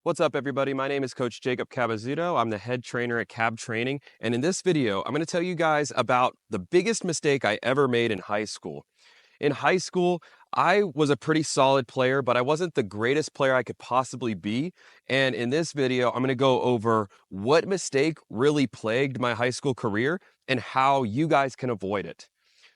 What's up, everybody? My name is Coach Jacob Cabazzuto. I'm the head trainer at Cab Training. And in this video, I'm going to tell you guys about the biggest mistake I ever made in high school. In high school, I was a pretty solid player, but I wasn't the greatest player I could possibly be. And in this video, I'm going to go over what mistake really plagued my high school career and how you guys can avoid it.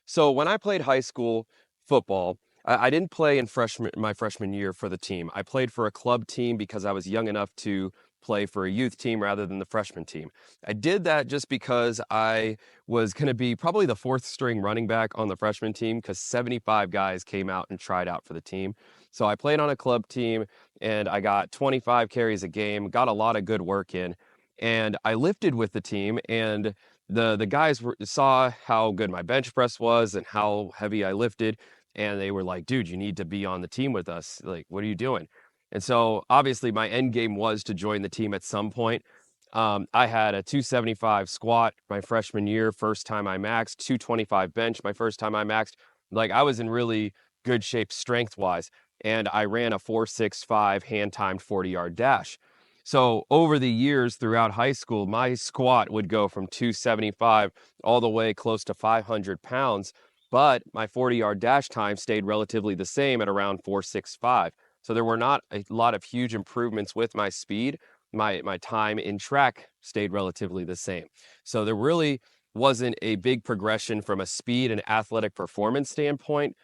So when I played high school football, I didn't play in my freshman year for the team. I played for a club team because I was young enough to play for a youth team rather than the freshman team. I did that just because I was going to be probably the fourth string running back on the freshman team because 75 guys came out and tried out for the team. So I played on a club team and I got 25 carries a game, got a lot of good work in, and I lifted with the team, and the guys saw how good my bench press was and how heavy I lifted, and they were like, dude, you need to be on the team with us. Like, what are you doing? And so obviously my end game was to join the team at some point. I had a 275 squat my freshman year, first time I maxed, 225 bench my first time I maxed. Like, I was in really good shape strength wise, and I ran a 4.65 hand timed 40-yard dash. So over the years throughout high school, my squat would go from 275 all the way close to 500 pounds, but my 40-yard dash time stayed relatively the same at around 4.65. So there were not a lot of huge improvements with my speed. My time in track stayed relatively the same. So there really wasn't a big progression from a speed and athletic performance standpoint,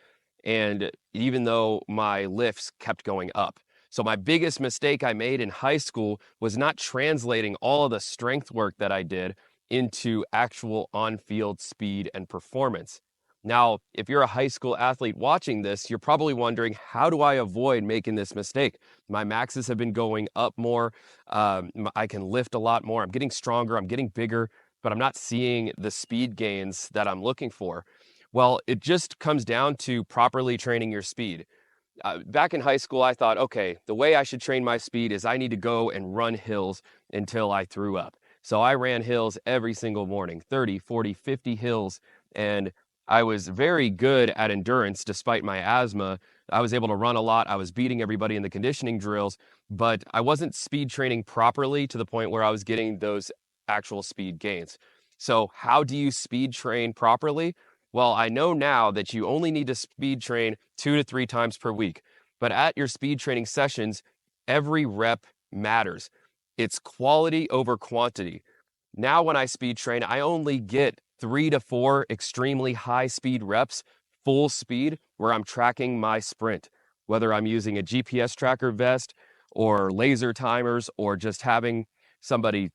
and even though my lifts kept going up. So my biggest mistake I made in high school was not translating all of the strength work that I did into actual on-field speed and performance. Now, if you're a high school athlete watching this, you're probably wondering, how do I avoid making this mistake? My maxes have been going up more. I can lift a lot more. I'm getting stronger. I'm getting bigger, but I'm not seeing the speed gains that I'm looking for. Well, it just comes down to properly training your speed. Back in high school, I thought, okay, the way I should train my speed is I need to go and run hills until I threw up. So I ran hills every single morning, 30, 40, 50 hills. And I was very good at endurance despite my asthma. I was able to run a lot. I was beating everybody in the conditioning drills, but I wasn't speed training properly to the point where I was getting those actual speed gains. So how do you speed train properly? Well, I know now that you only need to speed train 2 to 3 times per week, but at your speed training sessions, every rep matters. It's quality over quantity. Now, when I speed train, I only get 3 to 4 extremely high speed reps, full speed, where I'm tracking my sprint, whether I'm using a GPS tracker vest or laser timers or just having somebody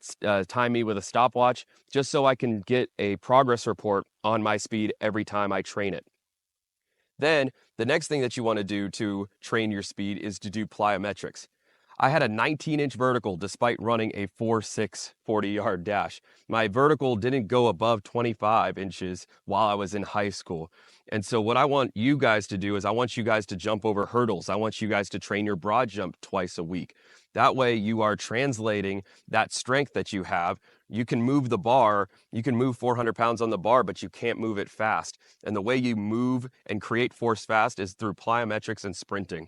time me with a stopwatch, just so I can get a progress report on my speed every time I train it. Then the next thing that you want to do to train your speed is to do plyometrics. I had a 19-inch vertical despite running a 4.6 40-yard dash. My vertical didn't go above 25 inches while I was in high school. And so what I want you guys to do is I want you guys to jump over hurdles. I want you guys to train your broad jump twice a week. That way you are translating that strength that you have. You can move the bar, you can move 400 pounds on the bar, but you can't move it fast. And the way you move and create force fast is through plyometrics and sprinting.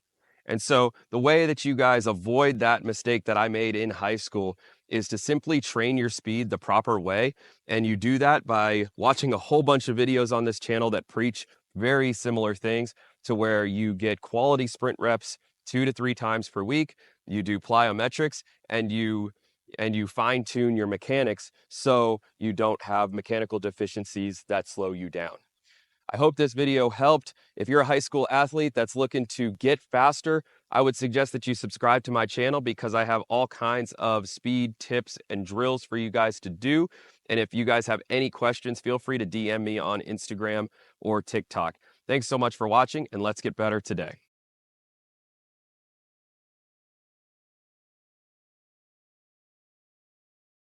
And so the way that you guys avoid that mistake that I made in high school is to simply train your speed the proper way. And you do that by watching a whole bunch of videos on this channel that preach very similar things, to where you get quality sprint reps 2 to 3 times per week. You do plyometrics, and you fine tune your mechanics so you don't have mechanical deficiencies that slow you down. I hope this video helped. If you're a high school athlete that's looking to get faster, I would suggest that you subscribe to my channel, because I have all kinds of speed tips and drills for you guys to do. And if you guys have any questions, feel free to DM me on Instagram or TikTok. Thanks so much for watching, and let's get better today.